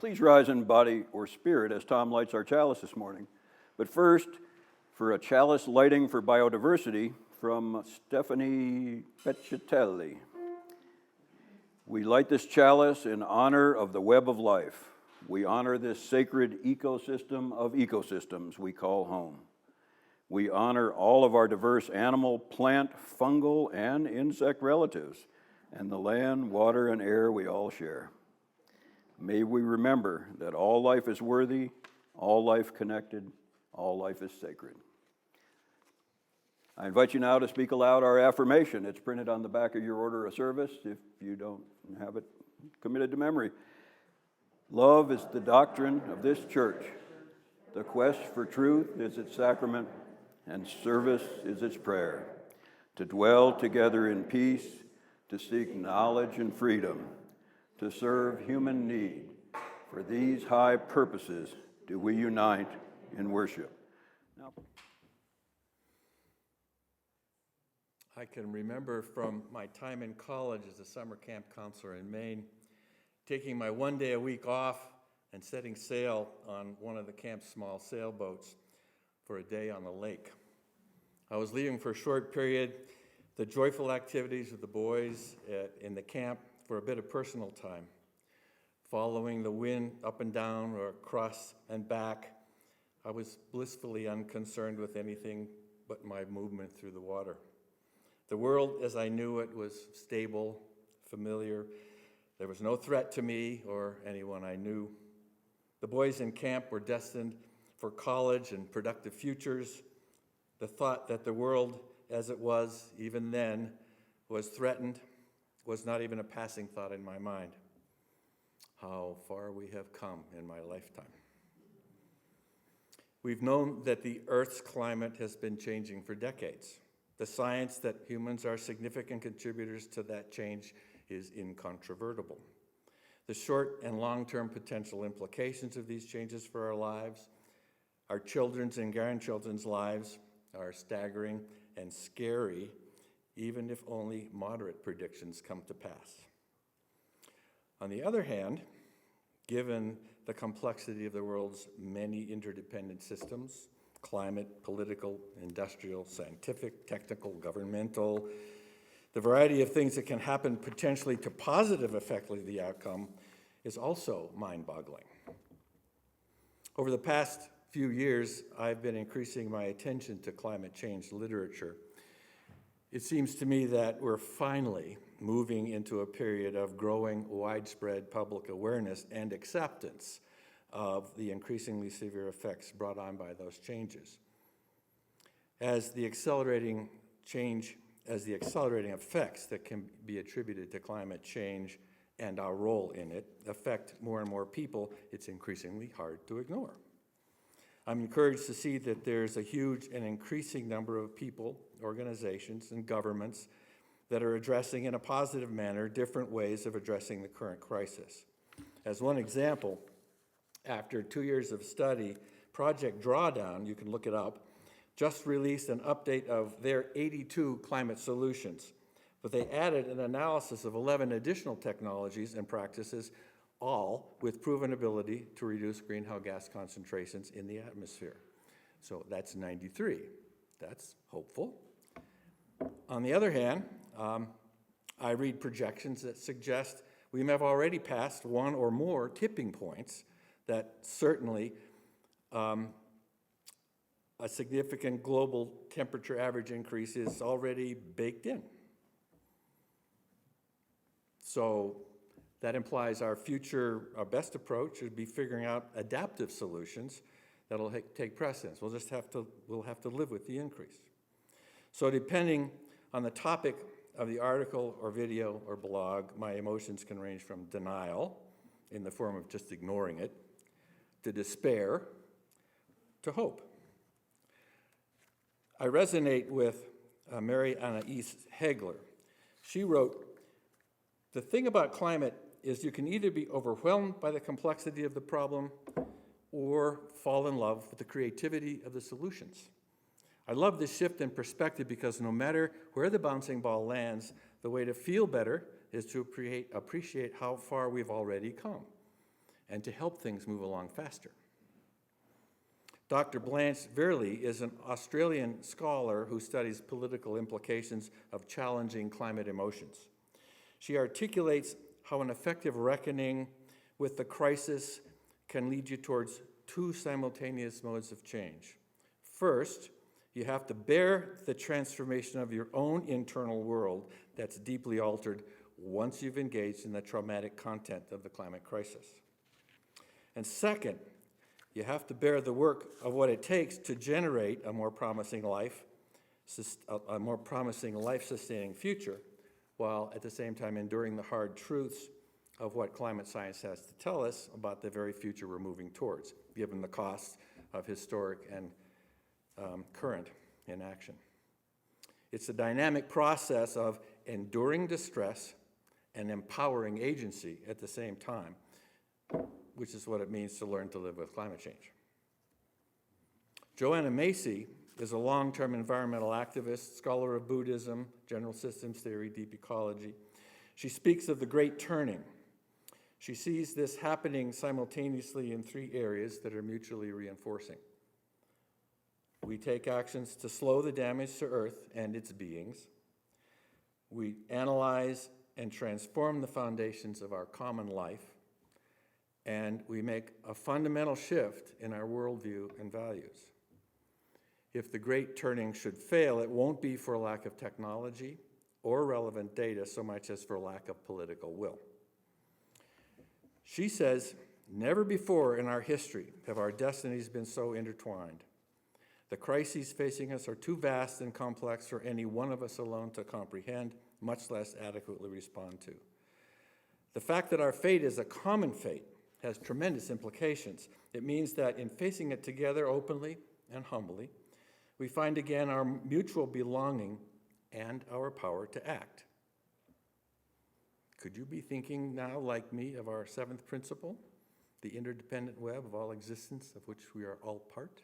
Please rise in body or spirit as Tom lights our chalice this morning. But first, for a chalice lighting for biodiversity from Stephanie Peccatelli. We light this chalice in honor of the web of life. We honor this sacred ecosystem of ecosystems we call home. We honor all of our diverse animal, plant, fungal, and insect relatives, and the land, water, and air we all share. May we remember that all life is worthy, all life connected, all life is sacred. I invite you now to speak aloud our affirmation. It's printed on the back of your order of service if you don't have it committed to memory. Love is the doctrine of this church. The quest for truth is its sacrament, and service is its prayer. To dwell together in peace, to seek knowledge and freedom, to serve human need. For these high purposes do we unite in worship. Now, I can remember from my time in college as a summer camp counselor in Maine, taking my one day a week off and setting sail on one of the camp's small sailboats for a day on the lake. I was leaving for a short period, the joyful activities of the boys in the camp for a bit of personal time. Following the wind up and down or across and back, I was blissfully unconcerned with anything but my movement through the water. The world as I knew it was stable, familiar. There was no threat to me or anyone I knew. The boys in camp were destined for college and productive futures. The thought that the world as it was even then was threatened was not even a passing thought in my mind. How far we have come in my lifetime. We've known that the Earth's climate has been changing for decades. The science that humans are significant contributors to that change is incontrovertible. The short and long-term potential implications of these changes for our lives, our children's and grandchildren's lives, are staggering and scary, even if only moderate predictions come to pass. On the other hand, given the complexity of the world's many interdependent systems, climate, political, industrial, scientific, technical, governmental, the variety of things that can happen potentially to positive affect the outcome is also mind-boggling. Over the past few years, I've been increasing my attention to climate change literature. It seems to me that we're finally moving into a period of growing widespread public awareness and acceptance of the increasingly severe effects brought on by those changes. As the accelerating effects that can be attributed to climate change and our role in it affect more and more people, it's increasingly hard to ignore. I'm encouraged to see that there's a huge and increasing number of people, organizations, and governments that are addressing in a positive manner different ways of addressing the current crisis. As one example, after 2 years of study, Project Drawdown, you can look it up, just released an update of their 82 climate solutions, but they added an analysis of 11 additional technologies and practices, all with proven ability to reduce greenhouse gas concentrations in the atmosphere. So that's 93. That's hopeful. On the other hand, I read projections that suggest we may have already passed one or more tipping points that certainly a significant global temperature average increase is already baked in. So that implies our best approach would be figuring out adaptive solutions that'll take precedence. We'll have to live with the increase. So depending on the topic of the article or video or blog, my emotions can range from denial, in the form of just ignoring it, to despair, to hope. I resonate with Mary Anais Hegler. She wrote, "The thing about climate is you can either be overwhelmed by the complexity of the problem or fall in love with the creativity of the solutions. I love this shift in perspective because no matter where the bouncing ball lands, the way to feel better is to appreciate how far we've already come. and to help things move along faster. Dr. Blanche Verley is an Australian scholar who studies political implications of challenging climate emotions. She articulates how an effective reckoning with the crisis can lead you towards two simultaneous modes of change. First, you have to bear the transformation of your own internal world that's deeply altered once you've engaged in the traumatic content of the climate crisis. And second, you have to bear the work of what it takes to generate a more promising life-sustaining future, while at the same time enduring the hard truths of what climate science has to tell us about the very future we're moving towards, given the costs of historic and current inaction. It's a dynamic process of enduring distress and empowering agency at the same time, which is what it means to learn to live with climate change. Joanna Macy is a long-term environmental activist, scholar of Buddhism, general systems theory, deep ecology. She speaks of the Great Turning. She sees this happening simultaneously in three areas that are mutually reinforcing. We take actions to slow the damage to Earth and its beings. We analyze and transform the foundations of our common life. And we make a fundamental shift in our worldview and values. If the Great Turning should fail, it won't be for lack of technology or relevant data so much as for lack of political will. She says, never before in our history have our destinies been so intertwined. The crises facing us are too vast and complex for any one of us alone to comprehend, much less adequately respond to. The fact that our fate is a common fate has tremendous implications. It means that in facing it together openly and humbly, we find again our mutual belonging and our power to act. Could you be thinking now, like me, of our seventh principle, the interdependent web of all existence of which we are all part?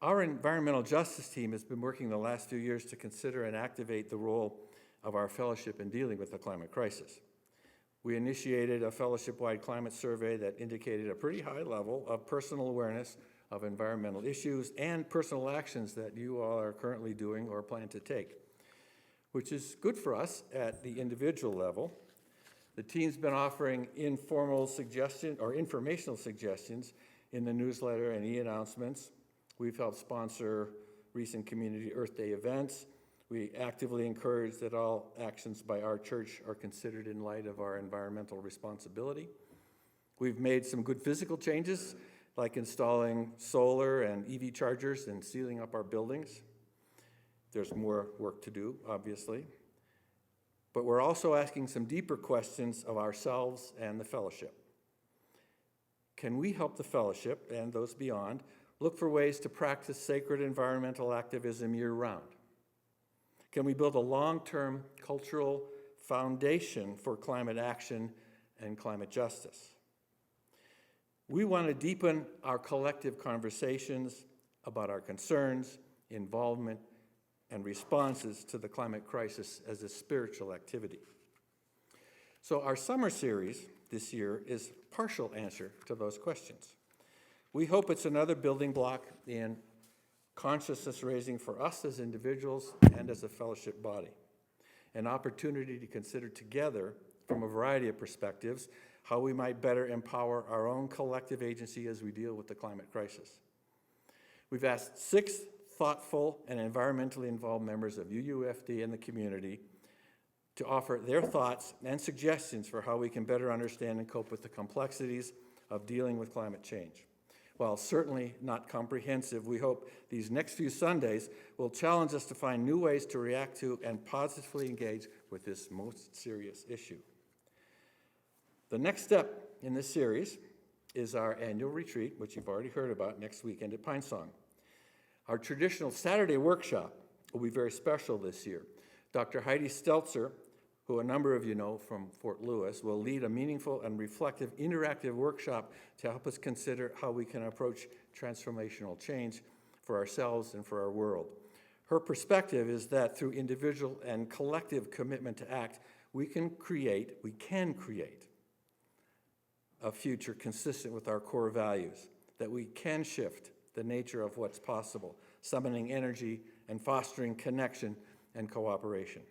Our environmental justice team has been working the last few years to consider and activate the role of our fellowship in dealing with the climate crisis. We initiated a fellowship-wide climate survey that indicated a pretty high level of personal awareness of environmental issues and personal actions that you all are currently doing or plan to take, which is good for us at the individual level. The team's been offering informal suggestions or informational suggestions in the newsletter and e-announcements. We've helped sponsor recent Community Earth Day events. We actively encourage that all actions by our church are considered in light of our environmental responsibility. We've made some good physical changes, like installing solar and EV chargers and sealing up our buildings. There's more work to do, obviously. But we're also asking some deeper questions of ourselves and the fellowship. Can we help the fellowship and those beyond look for ways to practice sacred environmental activism year-round? Can we build a long-term cultural foundation for climate action and climate justice? We want to deepen our collective conversations about our concerns, involvement, and responses to the climate crisis as a spiritual activity. So our summer series this year is a partial answer to those questions. We hope it's another building block in consciousness raising for us as individuals and as a fellowship body, an opportunity to consider together from a variety of perspectives how we might better empower our own collective agency as we deal with the climate crisis. We've asked 6 thoughtful and environmentally involved members of UUFD and the community to offer their thoughts and suggestions for how we can better understand and cope with the complexities of dealing with climate change. While certainly not comprehensive, we hope these next few Sundays will challenge us to find new ways to react to and positively engage with this most serious issue. The next step in this series is our annual retreat, which you've already heard about, next weekend at Pine Song. Our traditional Saturday workshop will be very special this year. Dr. Heidi Stelzer, who a number of you know from Fort Lewis, will lead a meaningful and reflective interactive workshop to help us consider how we can approach transformational change for ourselves and for our world. Her perspective is that through individual and collective commitment to act, we can create a future consistent with our core values, that we can shift the nature of what's possible, summoning energy and fostering connection and cooperation.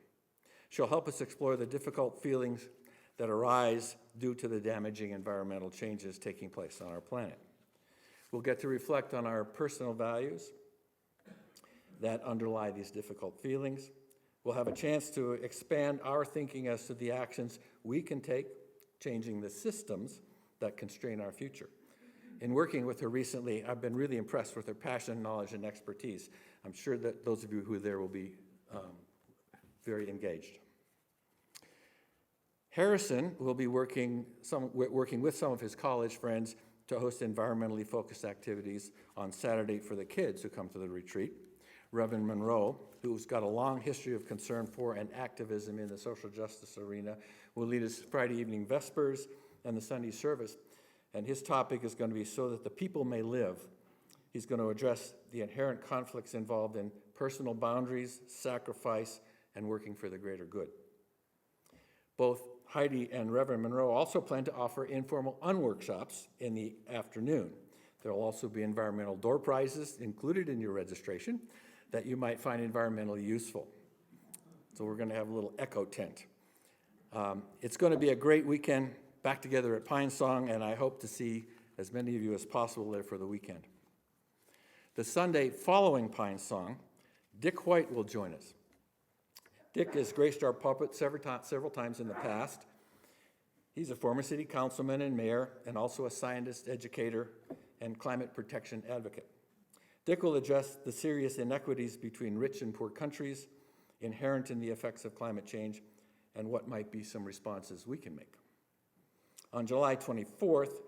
She'll help us explore the difficult feelings that arise due to the damaging environmental changes taking place on our planet. We'll get to reflect on our personal values that underlie these difficult feelings. We'll have a chance to expand our thinking as to the actions we can take, changing the systems that constrain our future. In working with her recently, I've been really impressed with her passion, knowledge, and expertise. I'm sure that those of you who are there will be very engaged. Harrison will be working with some of his college friends to host environmentally focused activities on Saturday for the kids who come to the retreat. Reverend Monroe, who's got a long history of concern for and activism in the social justice arena, will lead us Friday evening Vespers and the Sunday service. And his topic is going to be so that the people may live. He's going to address the inherent conflicts involved in personal boundaries, sacrifice, and working for the greater good. Both Heidi and Reverend Monroe also plan to offer informal unworkshops in the afternoon. There will also be environmental door prizes included in your registration that you might find environmentally useful. So we're going to have a little echo tent. It's going to be a great weekend back together at Pine Song, and I hope to see as many of you as possible there for the weekend. The Sunday following Pine Song, Dick White will join us. Dick has graced our pulpit several times in the past. He's a former city councilman and mayor, and also a scientist, educator, and climate protection advocate. Dick will address the serious inequities between rich and poor countries inherent in the effects of climate change and what might be some responses we can make. On July 24th,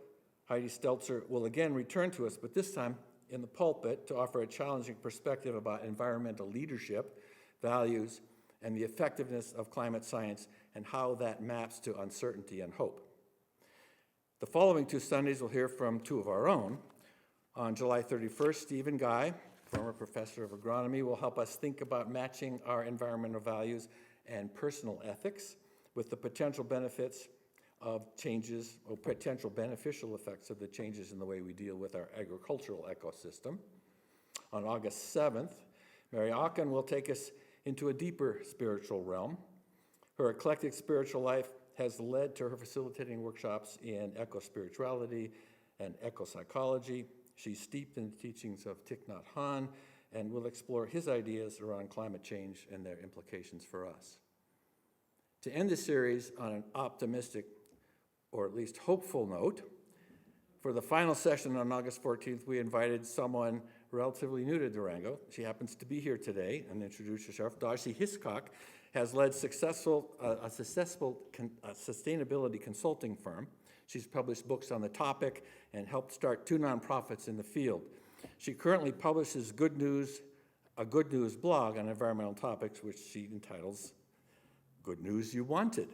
Heidi Stelzer will again return to us, but this time in the pulpit to offer a challenging perspective about environmental leadership, values, and the effectiveness of climate science and how that maps to uncertainty and hope. The following two Sundays, we'll hear from two of our own. On July 31st, Stephen Guy, former professor of agronomy, will help us think about matching our environmental values and personal ethics with the potential benefits of changes or potential beneficial effects of the changes in the way we deal with our agricultural ecosystem. On August 7th, Mary Aachen will take us into a deeper spiritual realm. Her eclectic spiritual life has led to her facilitating workshops in eco-spirituality and eco-psychology. She's steeped in the teachings of Thich Nhat Hanh and will explore his ideas around climate change and their implications for us. To end this series on an optimistic, or at least hopeful note, for the final session on August 14th, we invited someone relatively new to Durango. She happens to be here today, and introduce herself. Darcy Hiscock has led a successful sustainability consulting firm. She's published books on the topic and helped start two nonprofits in the field. She currently publishes a Good News blog on environmental topics, which she entitles Good News You Wanted.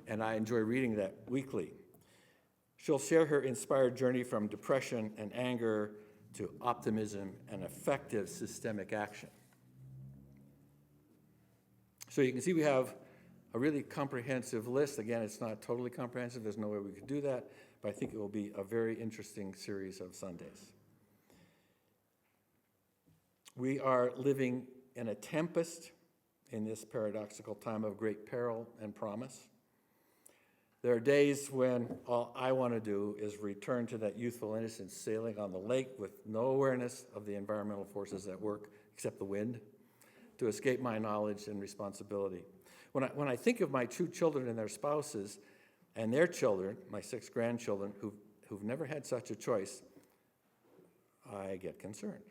And I enjoy reading that weekly. She'll share her inspired journey from depression and anger to optimism and effective systemic action. So you can see we have a really comprehensive list. Again, it's not totally comprehensive. There's no way we could do that, but I think it will be a very interesting series of Sundays. We are living in a tempest in this paradoxical time of great peril and promise. There are days when all I want to do is return to that youthful innocence, sailing on the lake with no awareness of the environmental forces at work, except the wind, to escape my knowledge and responsibility. When I think of my two children and their spouses and their children, my 6 grandchildren, who've never had such a choice, I get concerned.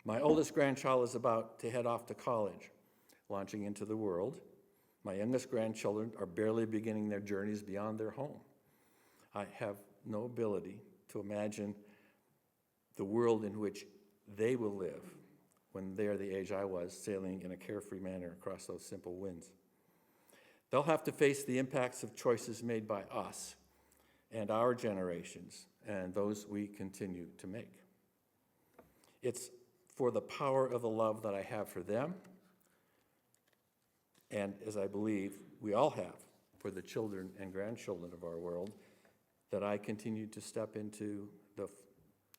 My oldest grandchild is about to head off to college, launching into the world. My youngest grandchildren are barely beginning their journeys beyond their home. I have no ability to imagine the world in which they will live when they are the age I was, sailing in a carefree manner across those simple winds. They'll have to face the impacts of choices made by us and our generations and those we continue to make. It's for the power of the love that I have for them, and as I believe we all have for the children and grandchildren of our world, that I continue to step into the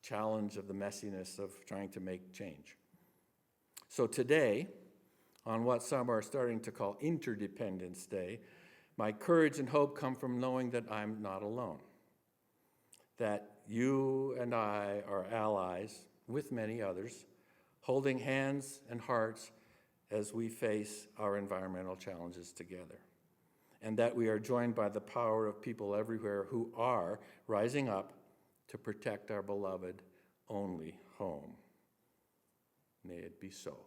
challenge of the messiness of trying to make change. So today, on what some are starting to call Interdependence Day, my courage and hope come from knowing that I'm not alone, that you and I are allies with many others, holding hands and hearts as we face our environmental challenges together, and that we are joined by the power of people everywhere who are rising up to protect our beloved only home. May it be so.